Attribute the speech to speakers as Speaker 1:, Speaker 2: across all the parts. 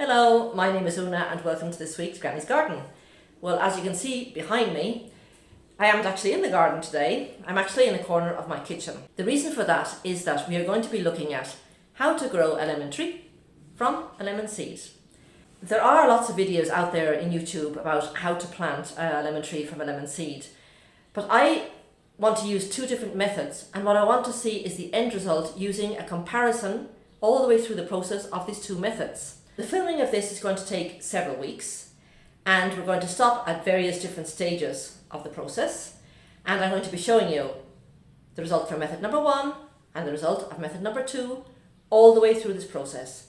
Speaker 1: Hello, my name is Una and welcome to this week's Granny's Garden. Well, as you can see behind me, I am actually in the garden today. I'm actually in a corner of my kitchen. The reason for that is that we are going to be looking at how to grow a lemon tree from a lemon seed. There are lots of videos out there in YouTube about how to plant a lemon tree from a lemon seed, but I want to use two different methods, and what I want to see is the end result using a comparison all the way through the process of these two methods. The filming of this is going to take several weeks, and we're going to stop at various different stages of the process, and I'm going to be showing you the result from method number 1 and the result of method number 2 all the way through this process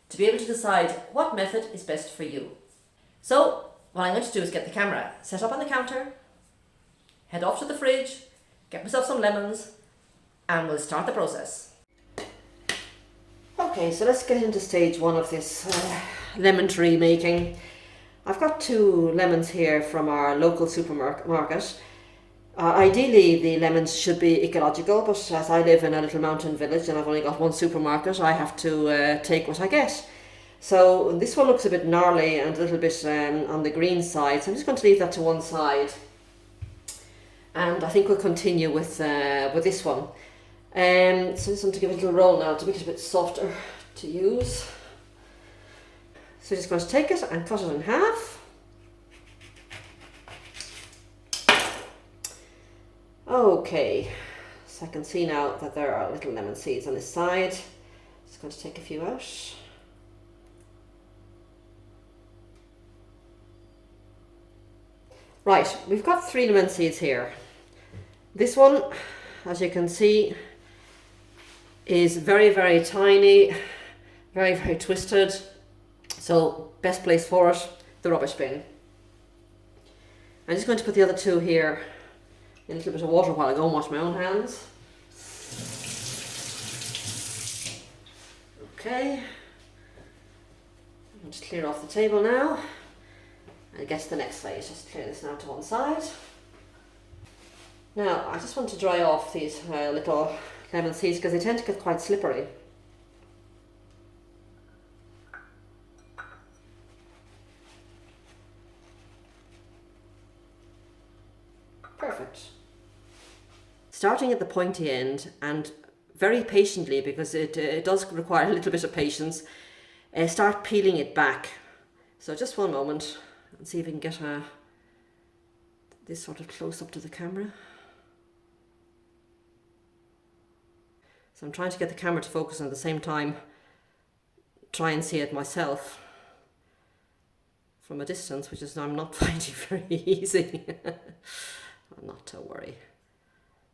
Speaker 1: to be able to decide what method is best for you. So what I'm going to do is get the camera set up on the counter, head off to the fridge, get myself some lemons, and we'll start the process. Okay, so let's get into stage 1 of this lemon tree making. I've got 2 lemons here from our local supermarket. Ideally the lemons should be ecological, but as I live in a little mountain village and I've only got one supermarket, I have to take what I get. So this one looks a bit gnarly and a little bit on the green side, so I'm just going to leave that to one side. And I think we'll continue with this one. So I just want to give it a little roll now to make it a bit softer to use. So I'm just going to take it and cut it in half. Okay, so I can see now that there are little lemon seeds on this side. Just going to take a few out. Right, we've got 3 lemon seeds here. This one, as you can see, is very, very tiny, very, very twisted. So best place for it, the rubbish bin. I'm just going to put the other 2 here in a little bit of water while I go and wash my own hands. Okay, I'll just clear off the table now and get to the next phase. Just clear this now to one side. Now I just want to dry off these little lemon seeds because they tend to get quite slippery. Perfect. Starting at the pointy end and very patiently, because it does require a little bit of patience, start peeling it back. So just one moment and see if we can get this sort of close up to the camera. So I'm trying to get the camera to focus and at the same time try and see it myself from a distance, which is I'm not finding very easy. Not to worry,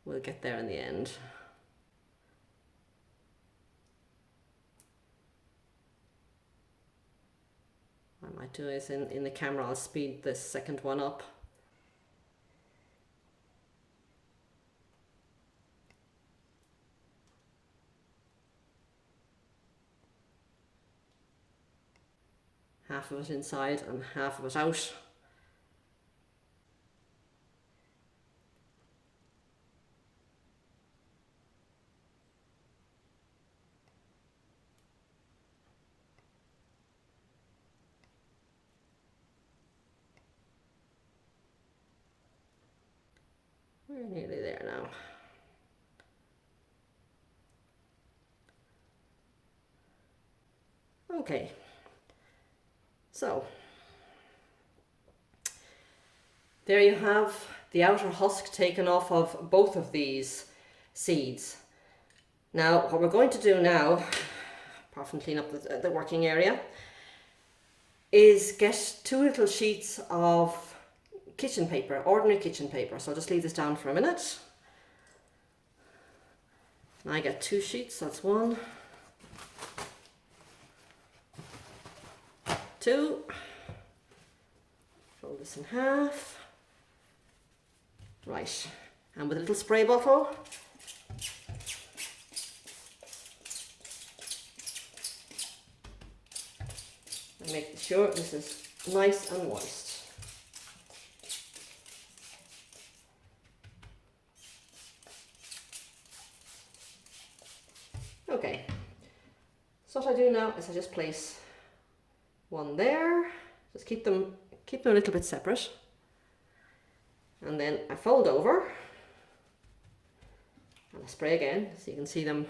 Speaker 1: we'll get there in the end. What I might do is in the camera I'll speed this second one up. Half of it inside and half of it out. We're nearly there now. Okay, so there you have the outer husk taken off of both of these seeds. Now what we're going to do now, apart from clean up the working area, is get 2 little sheets of kitchen paper, ordinary kitchen paper. So I'll just leave this down for a minute. And I get 2 sheets, that's 1, 2. Fold this in half. Right, and with a little spray bottle, and making sure this is nice and moist. Okay, so what I do now is I just place one there. Just keep them a little bit separate. And then I fold over and I spray again so you can see them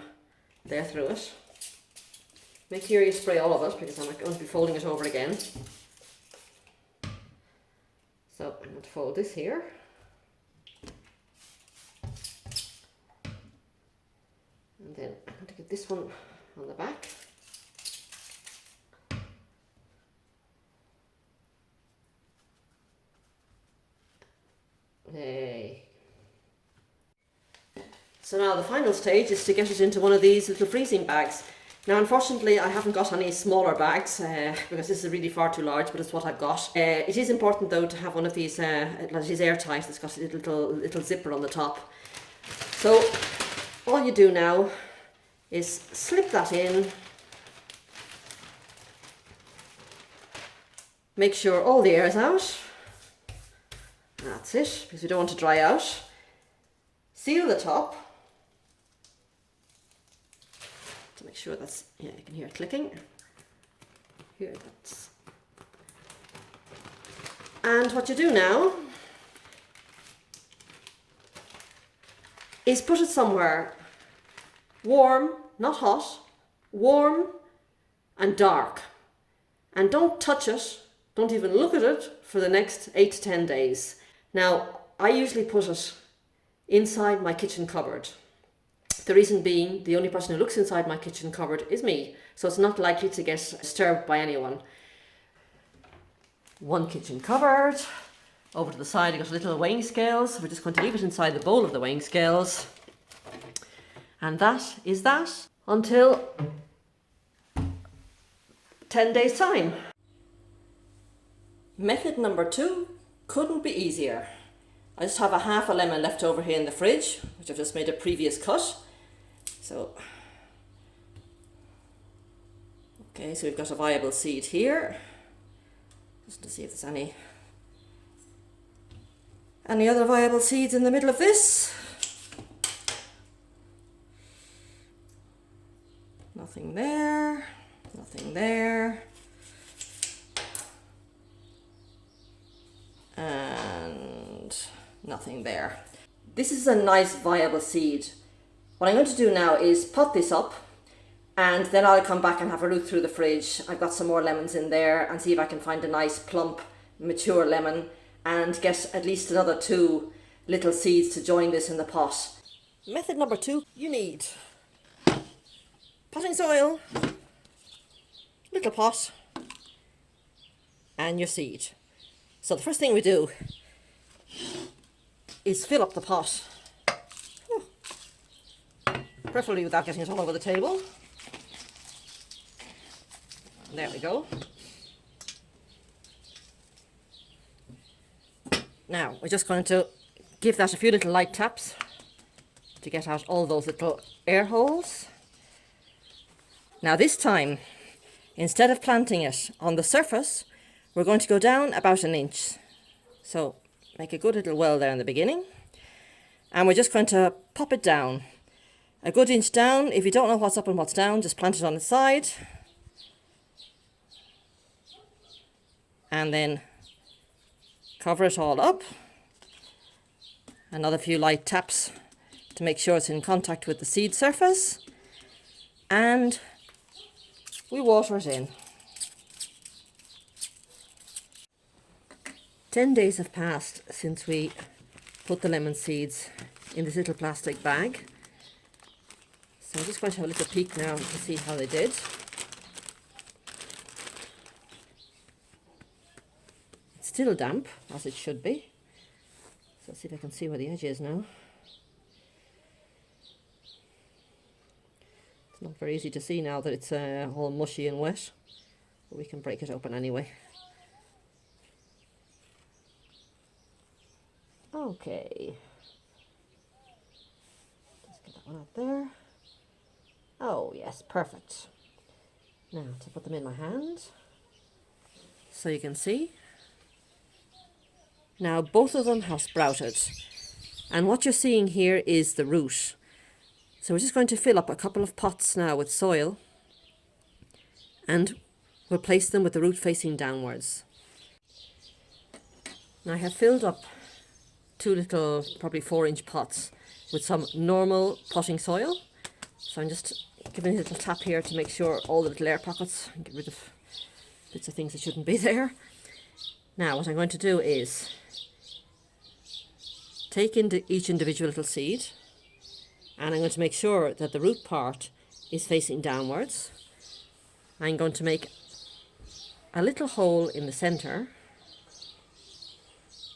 Speaker 1: there through it. Make sure you spray all of it because I'm going to be folding it over again. So I'm going to fold this here. And then I'm going to get this one on the back. Hey. So now the final stage is to get it into one of these little freezing bags. Now unfortunately I haven't got any smaller bags because this is really far too large, but it's what I've got. It is important though to have one of these, that is airtight, it's got a little zipper on the top. So all you do now is slip that in. Make sure all the air is out. That's it, because we don't want to dry out. Seal the top. To make sure that's, yeah, you can hear it clicking. Here, that's. And what you do now is put it somewhere warm, not hot, warm and dark. And don't touch it, don't even look at it for the next 8 to 10 days. Now, I usually put it inside my kitchen cupboard. The reason being, the only person who looks inside my kitchen cupboard is me, so it's not likely to get disturbed by anyone. One kitchen cupboard. Over to the side, you've got little weighing scales. We're just going to leave it inside the bowl of the weighing scales. And that is that until 10 days time. Method number 2 couldn't be easier. I just have a half a lemon left over here in the fridge, which I've just made a previous cut. So, okay, so we've got a viable seed here. Just to see if there's any other viable seeds in the middle of this. Nothing there, nothing there. And nothing there. This is a nice viable seed. What I'm going to do now is pot this up and then I'll come back and have a root through the fridge. I've got some more lemons in there and see if I can find a nice plump mature lemon and get at least another 2 little seeds to join this in the pot. Method number 2, you need potting soil, little pot and your seed. So the first thing we do is fill up the pot, preferably without getting it all over the table. There we go. Now we're just going to give that a few little light taps to get out all those little air holes. Now this time, instead of planting it on the surface, we're going to go down about 1 inch. So make a good little well there in the beginning. And we're just going to pop it down. A good inch down. If you don't know what's up and what's down, just plant it on its side. And then cover it all up. Another few light taps to make sure it's in contact with the seed surface. And we water it in. 10 days have passed since we put the lemon seeds in this little plastic bag. So I'm just going to have a little peek now to see how they did. It's still damp, as it should be. So let's see if I can see where the edge is now. It's not very easy to see now that it's all mushy and wet, but we can break it open anyway. Okay, just get that one out there. Oh yes, perfect. Now to put them in my hand so you can see. Now both of them have sprouted, and what you're seeing here is the root. So we're just going to fill up a couple of pots now with soil, and we'll place them with the root facing downwards. Now I have filled up 2 little, probably 4-inch pots with some normal potting soil. So I'm just giving a little tap here to make sure all the little air pockets, and get rid of bits of things that shouldn't be there. Now what I'm going to do is take into each individual little seed, and I'm going to make sure that the root part is facing downwards. I'm going to make a little hole in the centre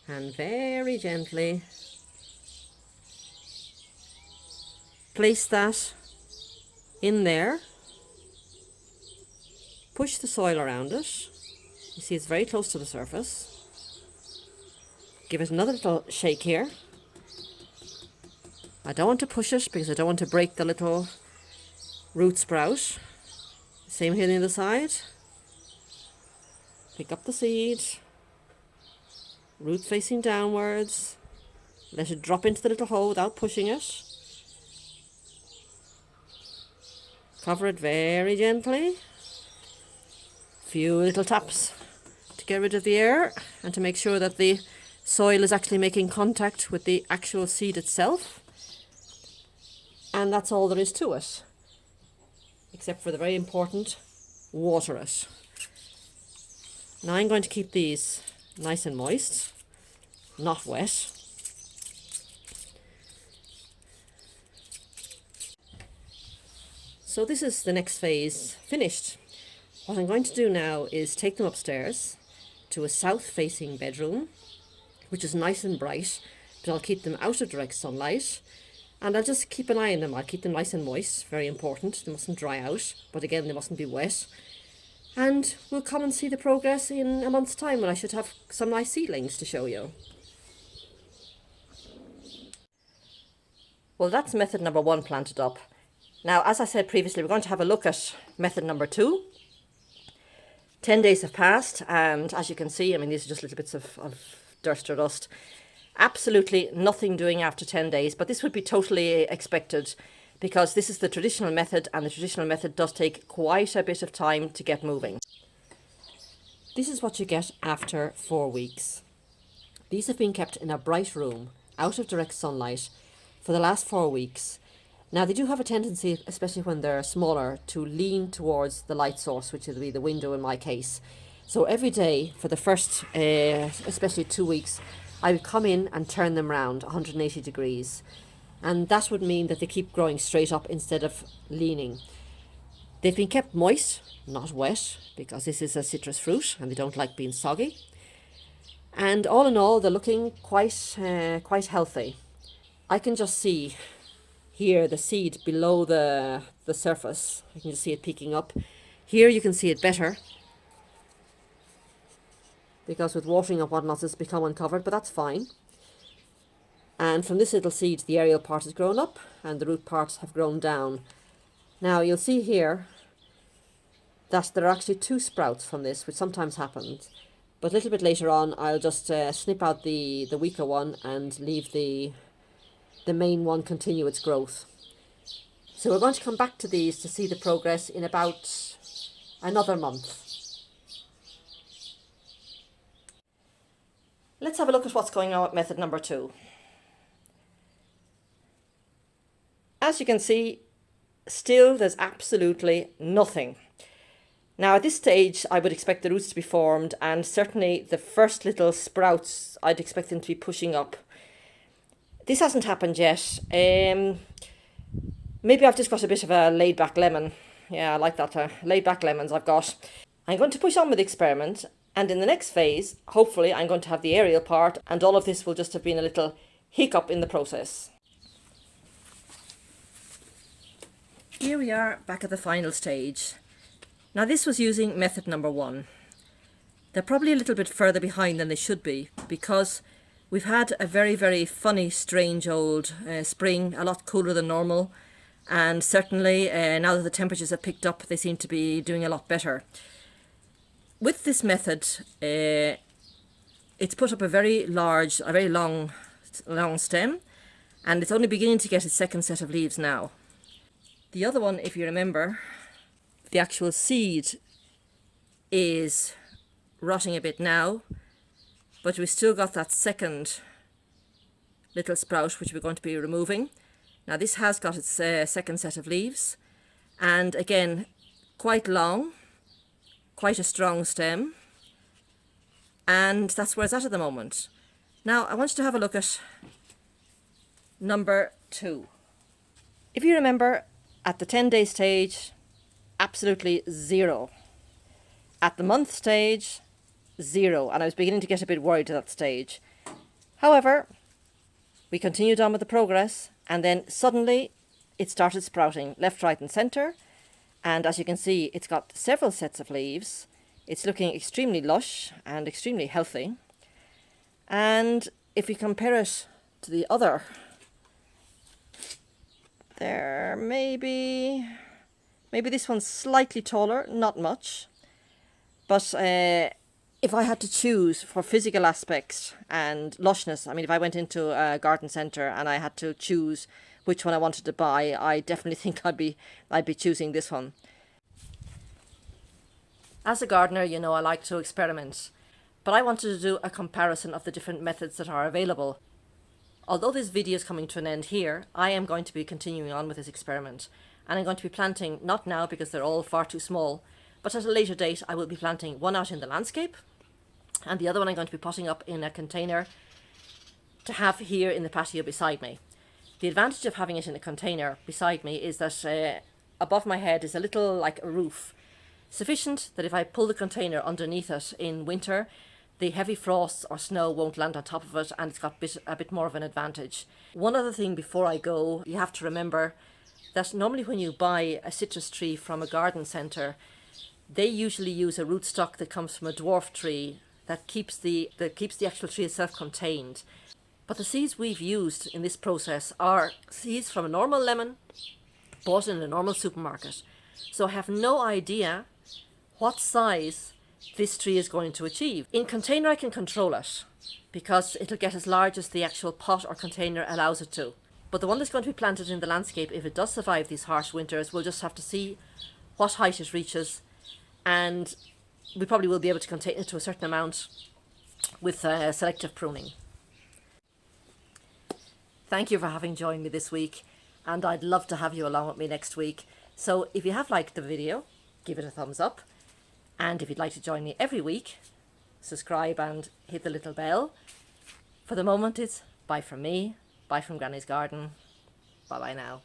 Speaker 1: and very gently place that in there. Push the soil around it. You see it's very close to the surface. Give it another little shake here. I don't want to push it because I don't want to break the little root sprout. Same here on the other side. Pick up the seed, root facing downwards, let it drop into the little hole without pushing it. Cover it very gently. Few little taps to get rid of the air and to make sure that the soil is actually making contact with the actual seed itself. And that's all there is to it, except for the very important water it. Now I'm going to keep these nice and moist, not wet. So this is the next phase finished. What I'm going to do now is take them upstairs to a south-facing bedroom, which is nice and bright, but I'll keep them out of direct sunlight. And I'll just keep an eye on them. I'll keep them nice and moist, very important. They mustn't dry out, but again, they mustn't be wet. And we'll come and see the progress in a month's time when I should have some nice seedlings to show you. Well, that's method number 1 planted up. Now, as I said previously, we're going to have a look at method number 2. 10 days have passed, and as you can see, I mean, these are just little bits of dirt or dust. Absolutely nothing doing after 10 days, but this would be totally expected because this is the traditional method, and the traditional method does take quite a bit of time to get moving. This is what you get after 4 weeks. These have been kept in a bright room, out of direct sunlight, for the last 4 weeks. Now they do have a tendency, especially when they're smaller, to lean towards the light source, which will be the window in my case. So every day for the first, especially 2 weeks, I would come in and turn them round 180 degrees. And that would mean that they keep growing straight up instead of leaning. They've been kept moist, not wet, because this is a citrus fruit and they don't like being soggy. And all in all, they're looking quite healthy. I can just see here the seed below the surface. I can just see it peeking up. Here you can see it better, because with watering and whatnot it's become uncovered, but that's fine. And from this little seed the aerial part has grown up and the root parts have grown down. Now you'll see here that there are actually 2 sprouts from this, which sometimes happens, but a little bit later on I'll just snip out the weaker one and leave the main one continue its growth. So we're going to come back to these to see the progress in about another month. Let's have a look at what's going on with method number 2. As you can see, still there's absolutely nothing. Now at this stage I would expect the roots to be formed, and certainly the first little sprouts I'd expect them to be pushing up. This hasn't happened yet. Maybe I've just got a bit of a laid back lemon. Yeah, I like that, laid back lemons I've got. I'm going to push on with the experiment, and in the next phase hopefully I'm going to have the aerial part, and all of this will just have been a little hiccup in the process. Here we are back at the final stage. Now this was using method number 1. They're probably a little bit further behind than they should be, because we've had a very funny, strange old spring, a lot cooler than normal, and certainly now that the temperatures have picked up they seem to be doing a lot better. With this method it's put up a very long stem, and it's only beginning to get its second set of leaves now. The other one, if you remember, the actual seed is rotting a bit now, but we've still got that second little sprout which we're going to be removing. Now this has got its second set of leaves, and again quite long, quite a strong stem, and that's where it's at the moment. Now I want you to have a look at number 2. If you remember, at the 10-day stage, absolutely 0. At the month stage, 0, and I was beginning to get a bit worried at that stage. However, we continued on with the progress, and then suddenly it started sprouting left, right and centre, and as you can see, it's got several sets of leaves. It's looking extremely lush and extremely healthy. And if we compare it to the other, there maybe this one's slightly taller, not much, but if I had to choose for physical aspects and lushness, I mean, if I went into a garden centre and I had to choose which one I wanted to buy, I definitely think I'd be choosing this one. As a gardener, you know, I like to experiment, but I wanted to do a comparison of the different methods that are available. Although this video is coming to an end here, I am going to be continuing on with this experiment, and I'm going to be planting, not now because they're all far too small, but at a later date I will be planting one out in the landscape, and the other one I'm going to be potting up in a container to have here in the patio beside me. The advantage of having it in a container beside me is that above my head is a little like a roof, sufficient that if I pull the container underneath it in winter, the heavy frosts or snow won't land on top of it, and it's got a bit more of an advantage. One other thing before I go, you have to remember that normally when you buy a citrus tree from a garden centre, they usually use a rootstock that comes from a dwarf tree that keeps the actual tree itself contained. But the seeds we've used in this process are seeds from a normal lemon bought in a normal supermarket. So I have no idea what size this tree is going to achieve. In container I can control it because it'll get as large as the actual pot or container allows it to. But the one that's going to be planted in the landscape, if it does survive these harsh winters, we'll just have to see what height it reaches, and we probably will be able to contain it to a certain amount with selective pruning. Thank you for having joined me this week, and I'd love to have you along with me next week. So if you have liked the video, give it a thumbs up, and if you'd like to join me every week, subscribe and hit the little bell. For the moment, it's bye from me, bye from Granny's Garden, bye bye now.